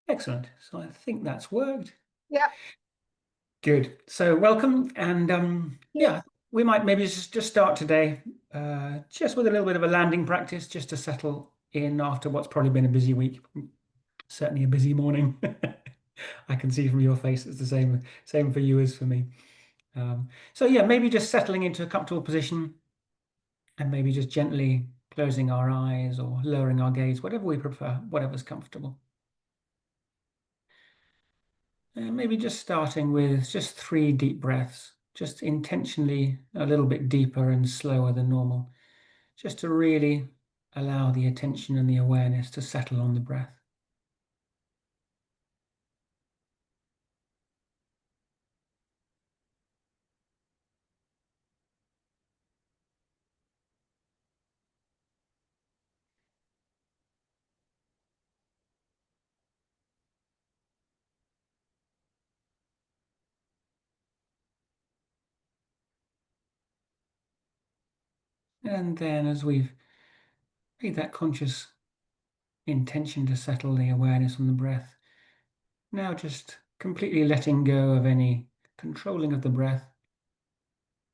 Excellent. So I think that's worked. Yeah. Good. So welcome, and Yeah. yeah, we might maybe just start today, just with a little bit of a landing practice, just to settle in after what's probably been a busy week, certainly a busy morning. I can see from your face it's the same for you as for me. So yeah, maybe just settling into a comfortable position, and maybe just gently closing our eyes or lowering our gaze, whatever we prefer, whatever's comfortable. And maybe just starting with just 3 deep breaths, just intentionally a little bit deeper and slower than normal, just to really allow the attention and the awareness to settle on the breath. And then as we've made that conscious intention to settle the awareness on the breath, now just completely letting go of any controlling of the breath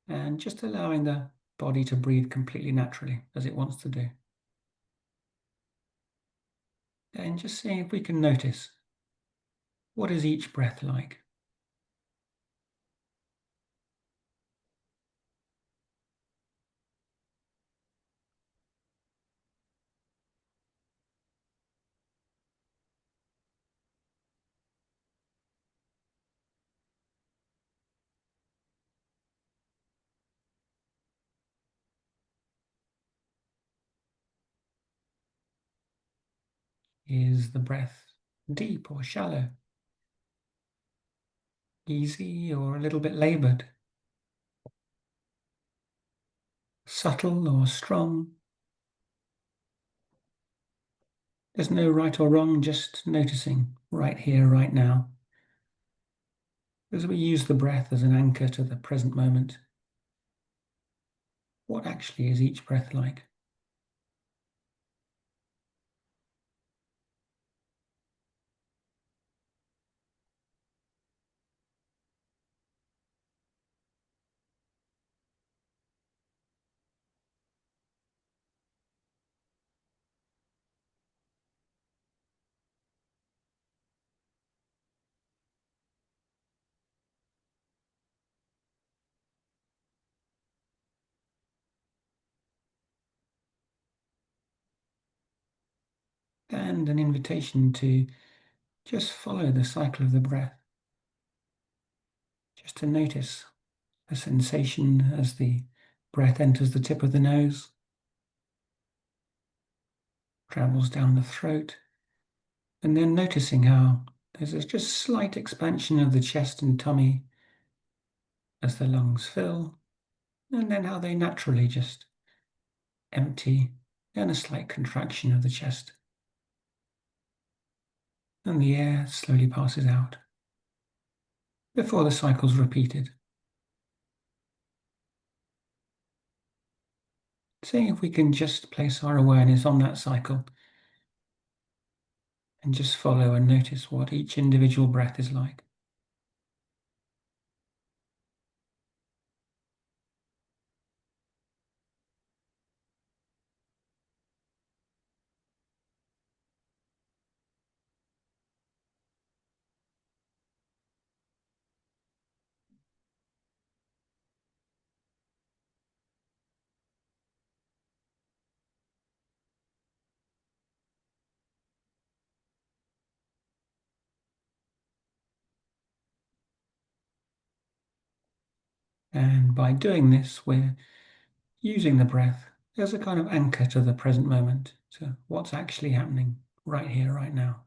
and just allowing the body to breathe completely naturally as it wants to do. And just seeing if we can notice, what is each breath like? Is the breath deep or shallow? Easy or a little bit labored? Subtle or strong? There's no right or wrong, just noticing right here, right now. As we use the breath as an anchor to the present moment, what actually is each breath like? And an invitation to just follow the cycle of the breath, just to notice the sensation as the breath enters the tip of the nose, travels down the throat, and then noticing how there's a just slight expansion of the chest and tummy as the lungs fill, and then how they naturally just empty and a slight contraction of the chest. And the air slowly passes out before the cycle's repeated. Seeing if we can just place our awareness on that cycle and just follow and notice what each individual breath is like. And by doing this, we're using the breath as a kind of anchor to the present moment, to what's actually happening right here, right now.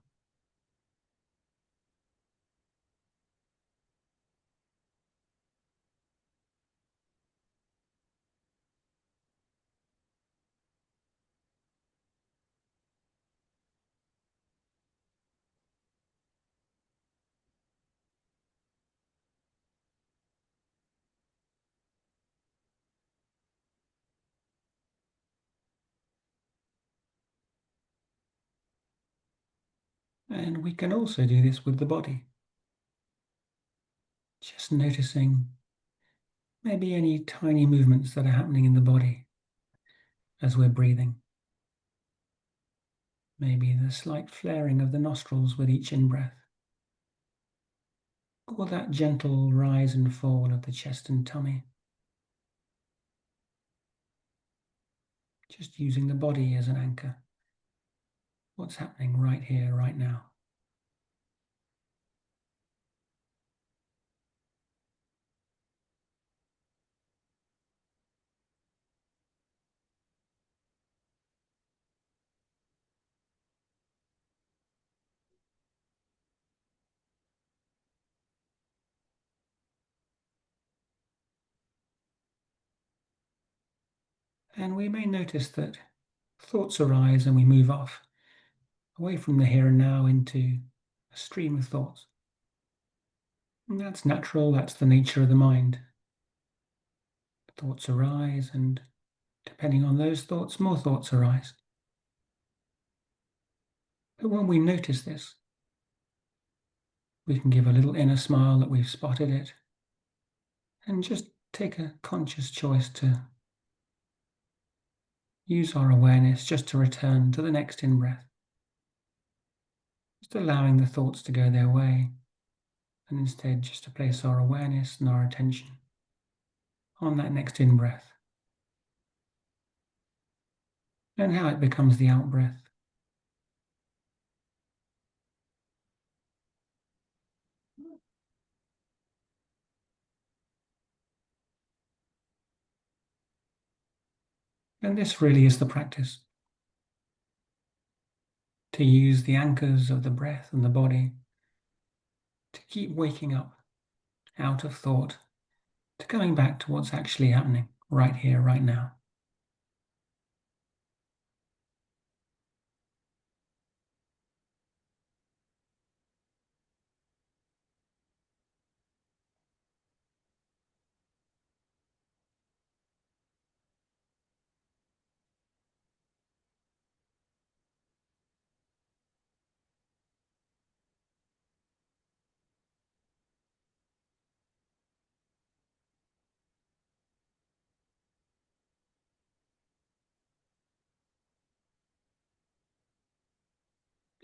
And we can also do this with the body. Just noticing maybe any tiny movements that are happening in the body as we're breathing. Maybe the slight flaring of the nostrils with each in-breath, or that gentle rise and fall of the chest and tummy. Just using the body as an anchor. What's happening right here, right now? And we may notice that thoughts arise and we move off, away from the here and now into a stream of thoughts. And that's natural, that's the nature of the mind. Thoughts arise, and depending on those thoughts, more thoughts arise. But when we notice this, we can give a little inner smile that we've spotted it, and just take a conscious choice to use our awareness just to return to the next in-breath. Just allowing the thoughts to go their way, and instead just to place our awareness and our attention on that next in-breath, and how it becomes the out-breath. And this really is the practice, to use the anchors of the breath and the body to keep waking up out of thought, to coming back to what's actually happening right here, right now.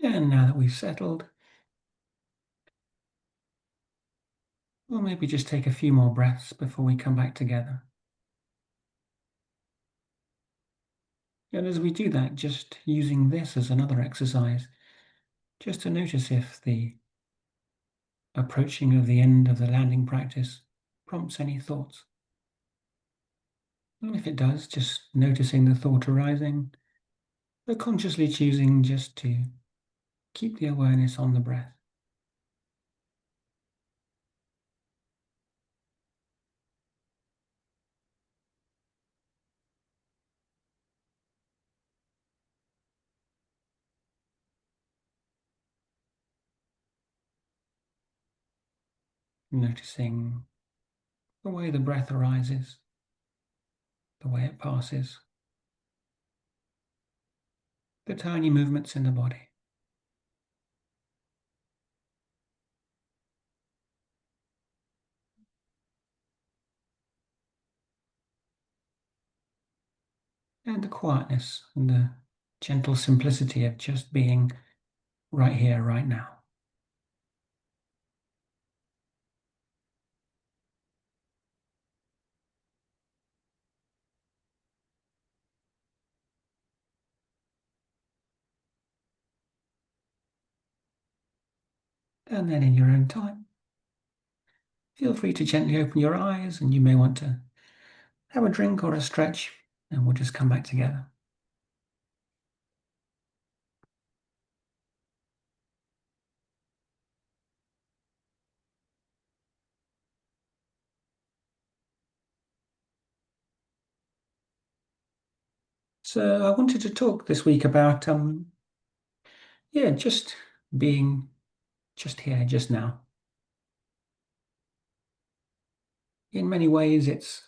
And now that we've settled, we'll maybe just take a few more breaths before we come back together. And as we do that, just using this as another exercise, just to notice if the approaching of the end of the landing practice prompts any thoughts. And if it does, just noticing the thought arising, but consciously choosing just to keep the awareness on the breath. Noticing the way the breath arises, the way it passes, the tiny movements in the body. And the quietness and the gentle simplicity of just being right here, right now. And then in your own time, feel free to gently open your eyes, and you may want to have a drink or a stretch, and we'll just come back together. So I wanted to talk this week about, just being just here, just now. In many ways, it's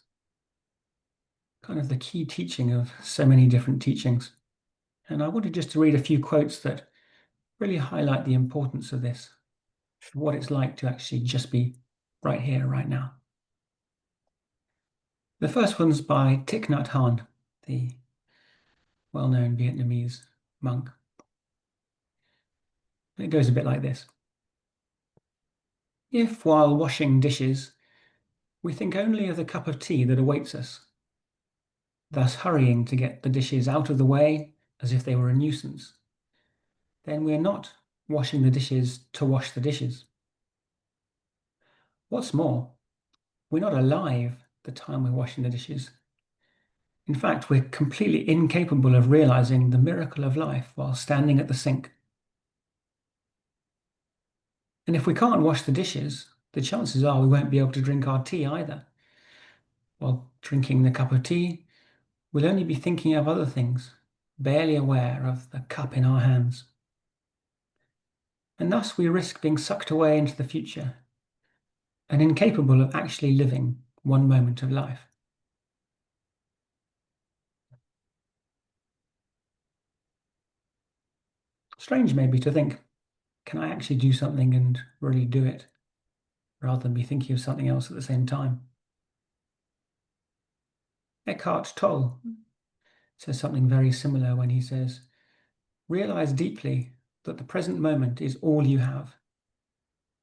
kind of the key teaching of so many different teachings. And I wanted just to read a few quotes that really highlight the importance of this, what it's like to actually just be right here, right now. The first one's by Thich Nhat Hanh, the well-known Vietnamese monk. It goes a bit like this. If, while washing dishes, we think only of the cup of tea that awaits us, thus hurrying to get the dishes out of the way as if they were a nuisance, then we're not washing the dishes to wash the dishes. What's more, we're not alive the time we're washing the dishes. In fact, we're completely incapable of realizing the miracle of life while standing at the sink. And if we can't wash the dishes, the chances are we won't be able to drink our tea either. While drinking the cup of tea, we'll only be thinking of other things, barely aware of the cup in our hands. And thus we risk being sucked away into the future and incapable of actually living one moment of life. Strange maybe to think, can I actually do something and really do it, rather than be thinking of something else at the same time? Eckhart Tolle says something very similar when he says, realize deeply that the present moment is all you have.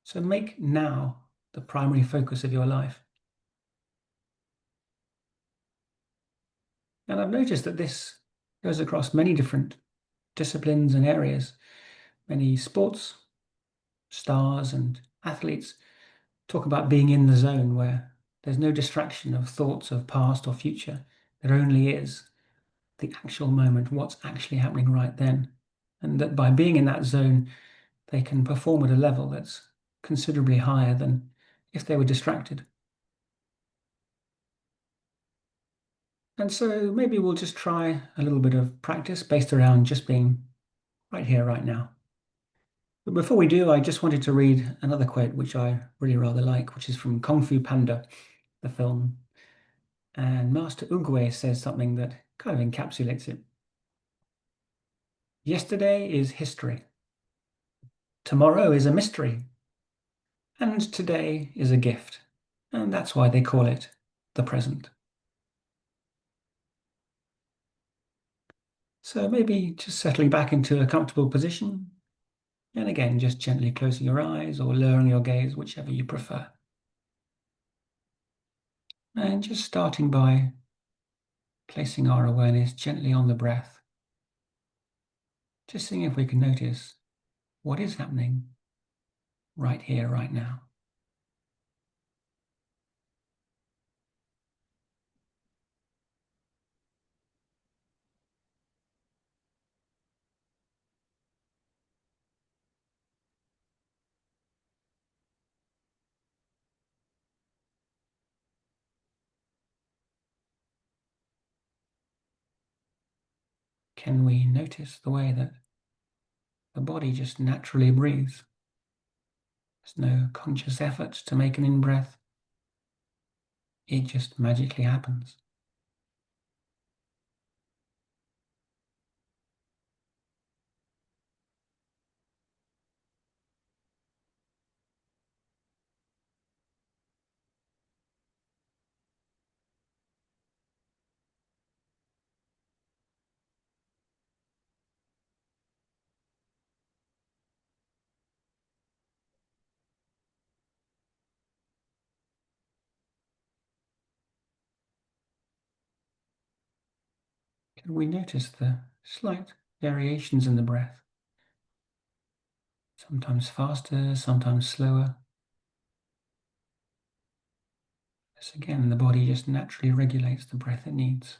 So make now the primary focus of your life. And I've noticed that this goes across many different disciplines and areas. Many sports stars and athletes talk about being in the zone where there's no distraction of thoughts of past or future. There only is the actual moment, what's actually happening right then. And that by being in that zone, they can perform at a level that's considerably higher than if they were distracted. And so maybe we'll just try a little bit of practice based around just being right here, right now. But before we do, I just wanted to read another quote, which I really rather like, which is from Kung Fu Panda, the film. And Master Oogway says something that kind of encapsulates it. Yesterday is history. Tomorrow is a mystery. And today is a gift. And that's why they call it the present. So maybe just settling back into a comfortable position. And again, just gently closing your eyes or lowering your gaze, whichever you prefer. And just starting by placing our awareness gently on the breath. Just seeing if we can notice what is happening right here, right now. Can we notice the way that the body just naturally breathes? There's no conscious effort to make an in-breath. It just magically happens. Can we notice the slight variations in the breath? Sometimes faster, sometimes slower. As again, the body just naturally regulates the breath it needs.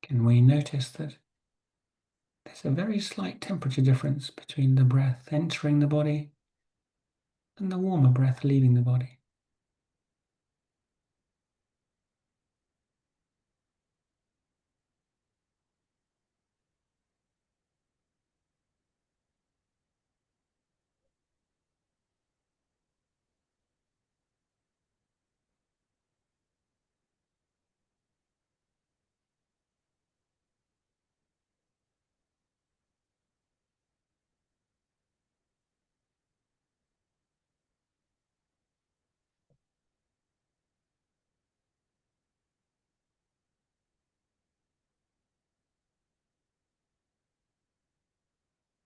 Can we notice that there's a very slight temperature difference between the breath entering the body and the warmer breath leaving the body.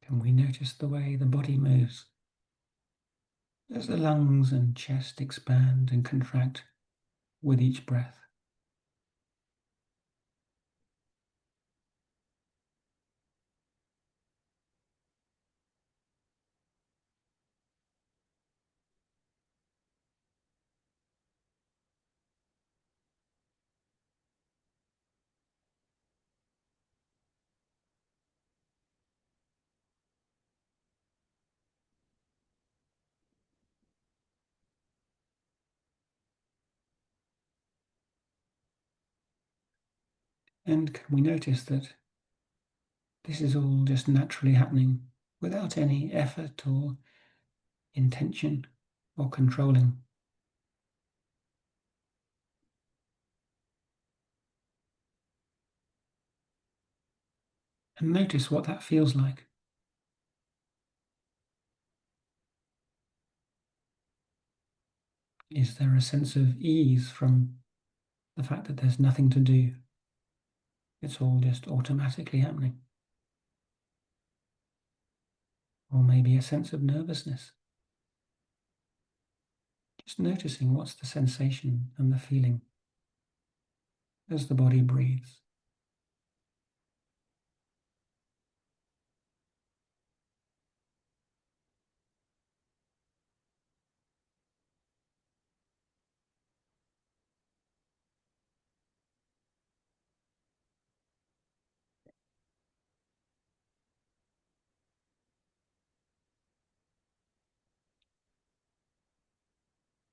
Can we notice the way the body moves as the lungs and chest expand and contract with each breath? And can we notice that this is all just naturally happening without any effort or intention or controlling? And notice what that feels like. Is there a sense of ease from the fact that there's nothing to do? It's all just automatically happening. Or maybe a sense of nervousness. Just noticing what's the sensation and the feeling as the body breathes.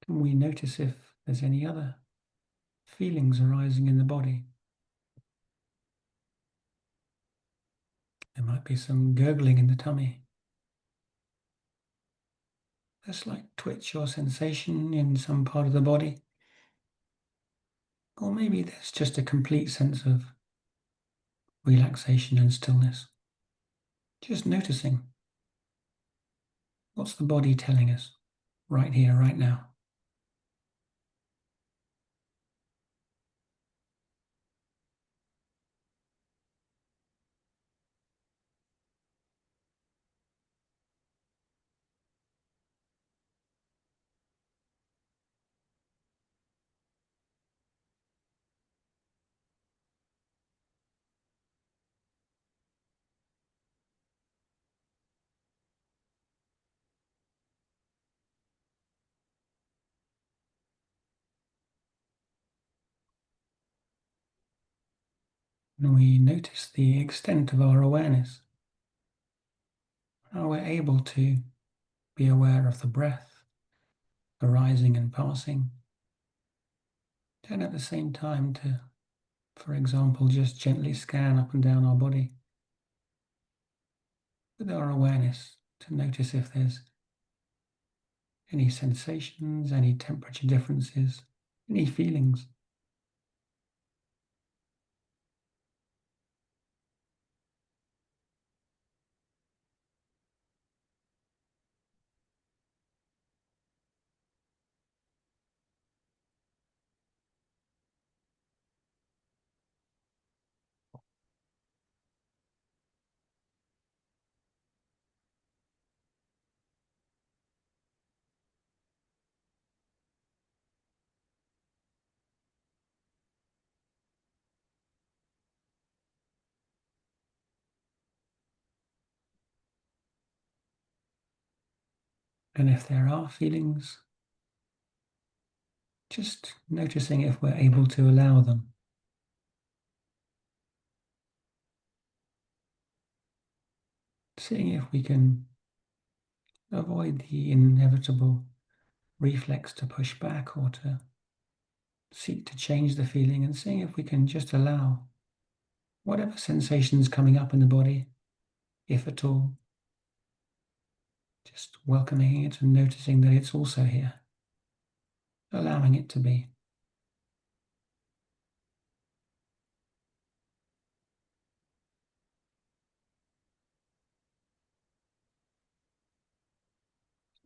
Can we notice if there's any other feelings arising in the body? There might be some gurgling in the tummy, a slight twitch or sensation in some part of the body. Or maybe there's just a complete sense of relaxation and stillness. Just noticing what's the body telling us right here, right now. And we notice the extent of our awareness, how we're able to be aware of the breath arising and passing, and at the same time to, for example, just gently scan up and down our body with our awareness to notice if there's any sensations, any temperature differences, any feelings. And if there are feelings, just noticing if we're able to allow them. Seeing if we can avoid the inevitable reflex to push back or to seek to change the feeling, and seeing if we can just allow whatever sensations coming up in the body, if at all, just welcoming it and noticing that it's also here, allowing it to be.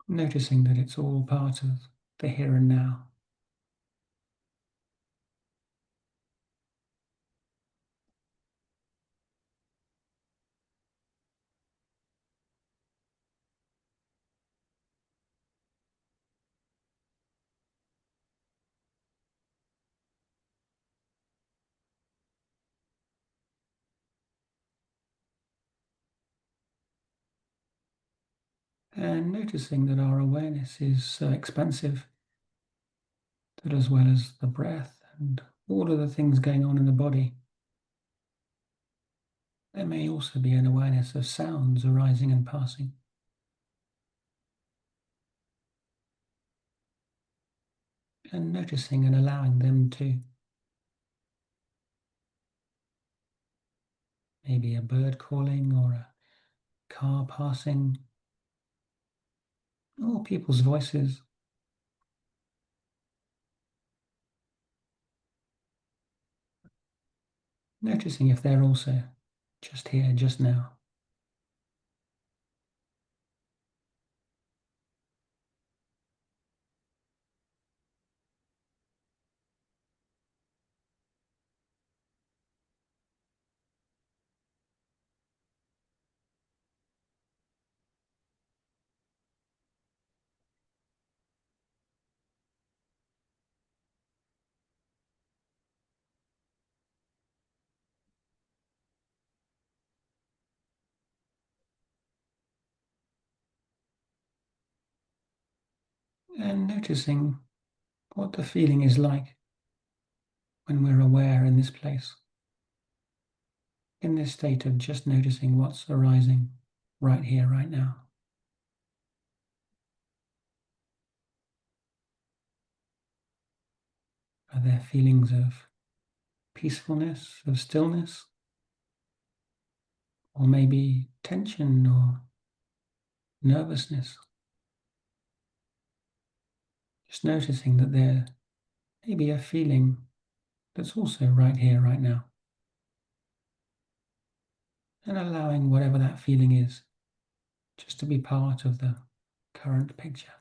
Noticing that it's all part of the here and now. And noticing that our awareness is so expansive that, as well as the breath and all of the things going on in the body, there may also be an awareness of sounds arising and passing. And noticing and allowing them to. Maybe a bird calling or a car passing, or people's voices. Noticing if they're also just here, just now. And noticing what the feeling is like when we're aware in this place, in this state of just noticing what's arising right here, right now. Are there feelings of peacefulness, of stillness, or maybe tension or nervousness? Just noticing that there may be a feeling that's also right here, right now. And allowing whatever that feeling is just to be part of the current picture.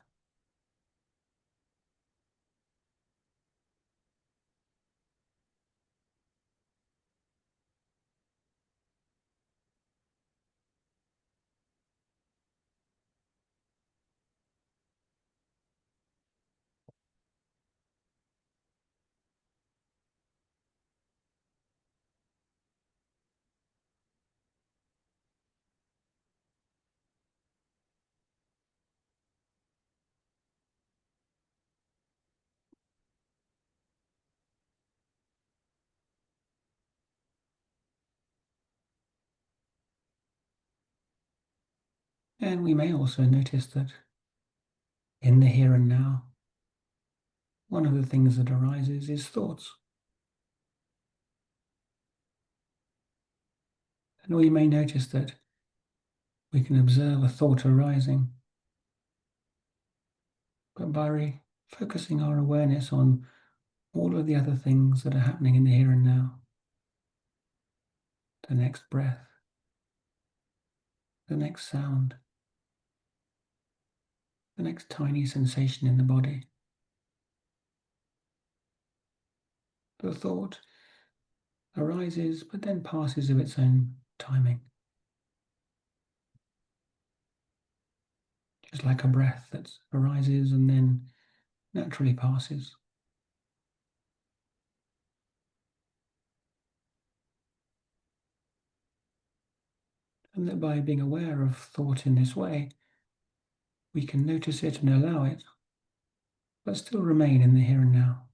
And we may also notice that in the here and now, one of the things that arises is thoughts. And we may notice that we can observe a thought arising, but by focusing our awareness on all of the other things that are happening in the here and now, the next breath, the next sound, the next tiny sensation in the body, the thought arises but then passes of its own timing. Just like a breath that arises and then naturally passes. And that by being aware of thought in this way, we can notice it and allow it, but still remain in the here and now.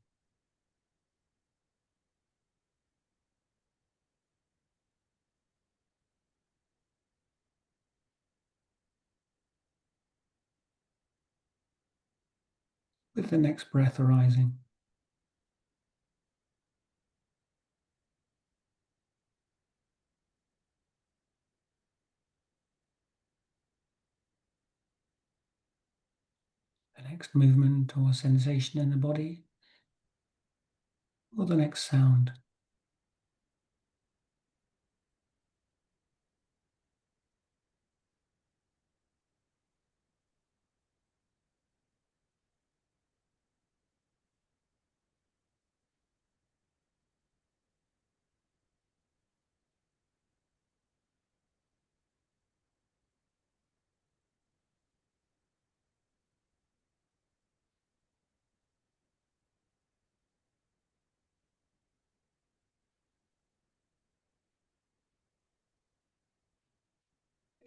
with the next breath arising. The next movement or sensation in the body, or the next sound.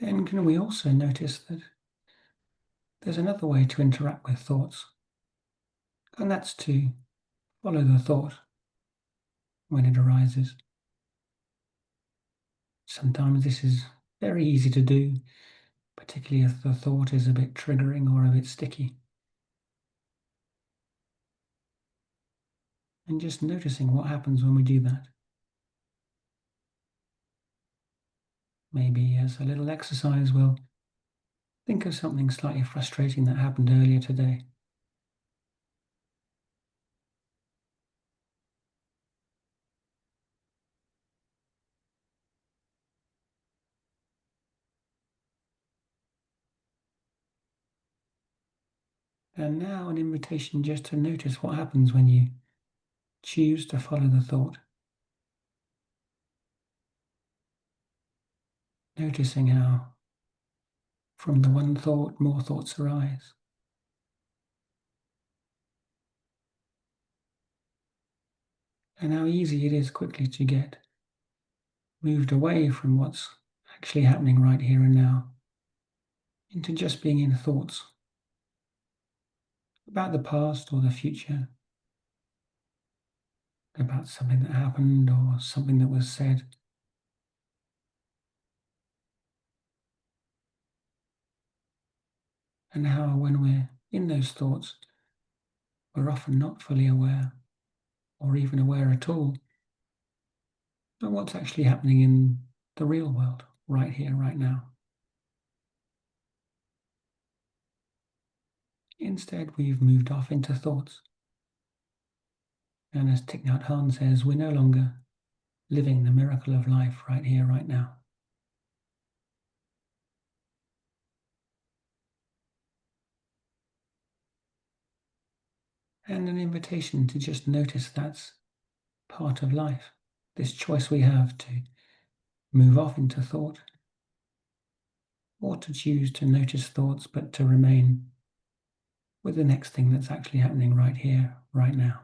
And can we also notice that there's another way to interact with thoughts, and that's to follow the thought when it arises. Sometimes this is very easy to do, particularly if the thought is a bit triggering or a bit sticky. And just noticing what happens when we do that. Maybe as a little exercise, we'll think of something slightly frustrating that happened earlier today. And now an invitation just to notice what happens when you choose to follow the thought. Noticing how from the one thought more thoughts arise. And how easy it is quickly to get moved away from what's actually happening right here and now into just being in thoughts about the past or the future, about something that happened or something that was said. And how when we're in those thoughts, we're often not fully aware or even aware at all of what's actually happening in the real world, right here, right now. Instead, we've moved off into thoughts. And as Thich Nhat Hanh says, we're no longer living the miracle of life right here, right now. And an invitation to just notice that's part of life. This choice we have to move off into thought, or to choose to notice thoughts but to remain with the next thing that's actually happening right here, right now.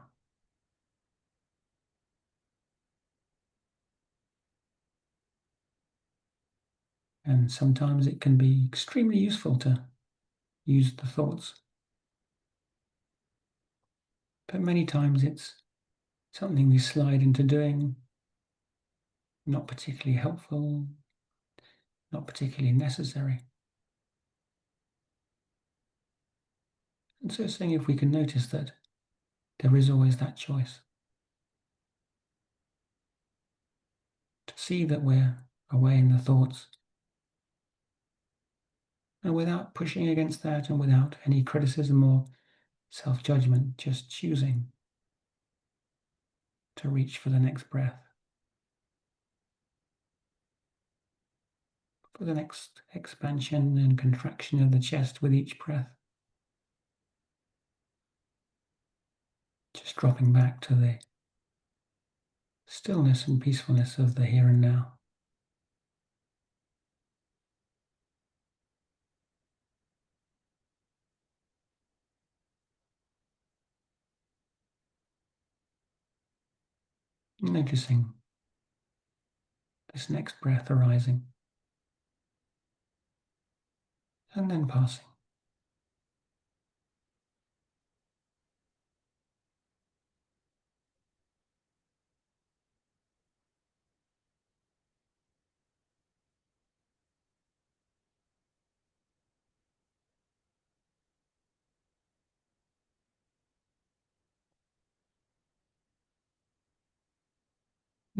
And sometimes it can be extremely useful to use the thoughts, but many times it's something we slide into doing, not particularly helpful, not particularly necessary. And so seeing if we can notice that there is always that choice. To see that we're away in the thoughts, and without pushing against that and without any criticism or self-judgment, just choosing to reach for the next breath, for the next expansion and contraction of the chest with each breath. Just dropping back to the stillness and peacefulness of the here and now. Noticing this next breath arising and then passing.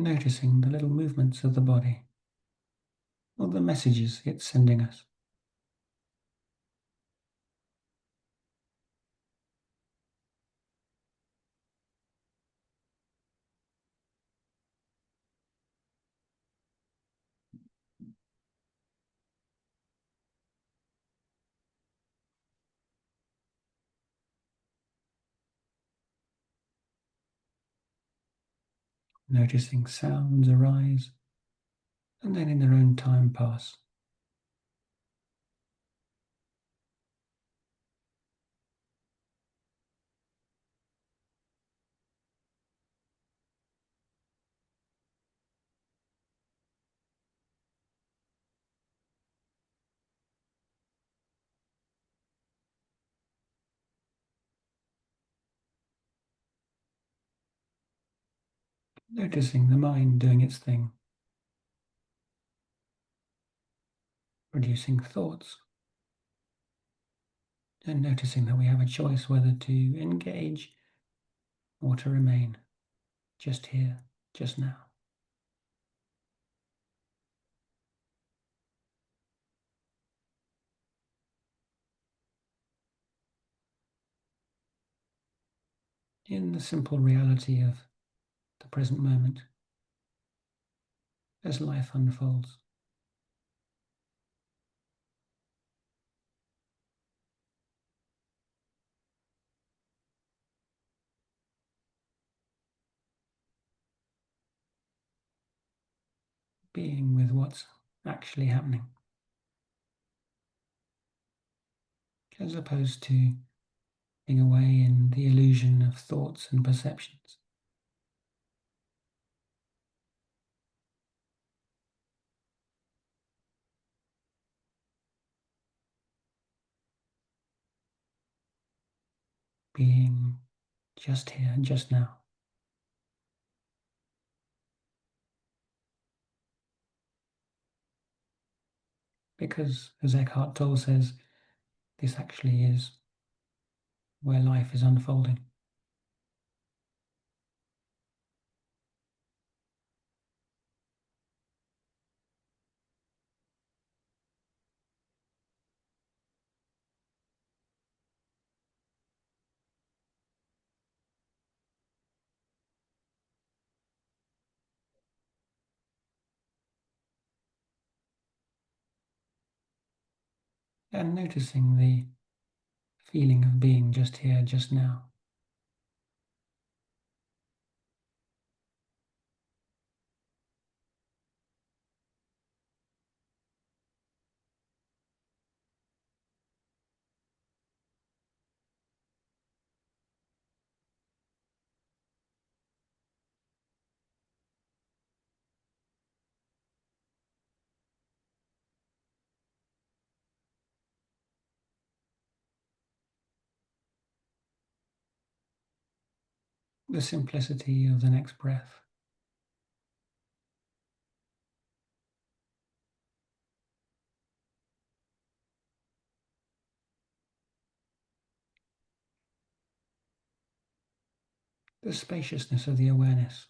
noticing the little movements of the body or the messages it's sending us. Noticing sounds arise and then in their own time pass. Noticing the mind doing its thing, producing thoughts, and noticing that we have a choice whether to engage or to remain just here, just now. In the simple reality of the present moment as life unfolds. Being with what's actually happening, as opposed to being away in the illusion of thoughts and perceptions. Being just here, just now. Because, as Eckhart Tolle says, this actually is where life is unfolding. And noticing the feeling of being just here, just now. The simplicity of the next breath. The spaciousness of the awareness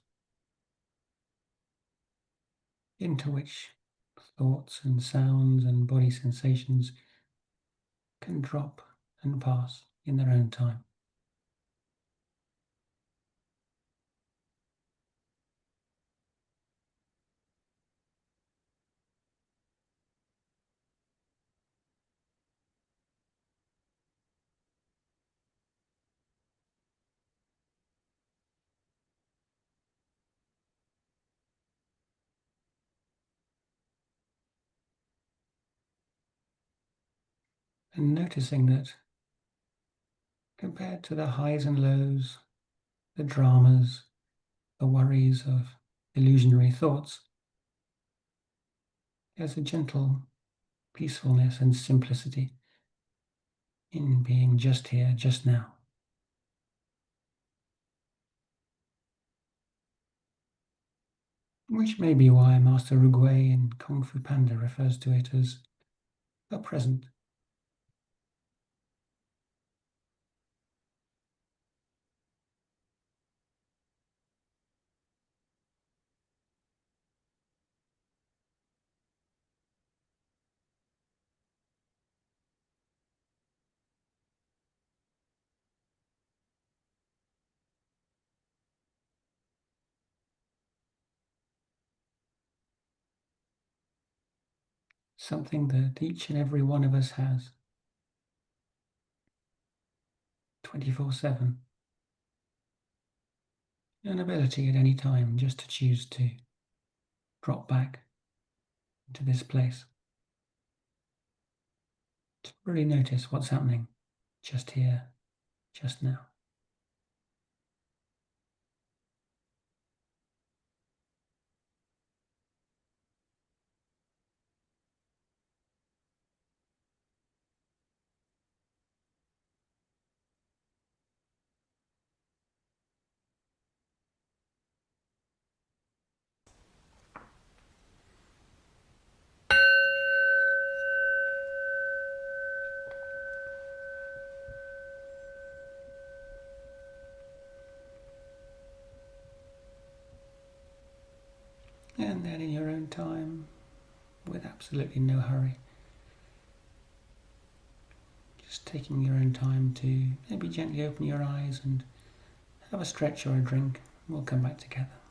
into which thoughts and sounds and body sensations can drop and pass in their own time. And noticing that compared to the highs and lows, the dramas, the worries of illusionary thoughts, there's a gentle peacefulness and simplicity in being just here, just now. Which may be why Master Rugway in Kung Fu Panda refers to it as the present. something that each and every one of us has 24/7. An ability at any time just to choose to drop back into this place. To really notice what's happening just here, just now. And then in your own time, with absolutely no hurry, just taking your own time to maybe gently open your eyes and have a stretch or a drink. We'll come back together.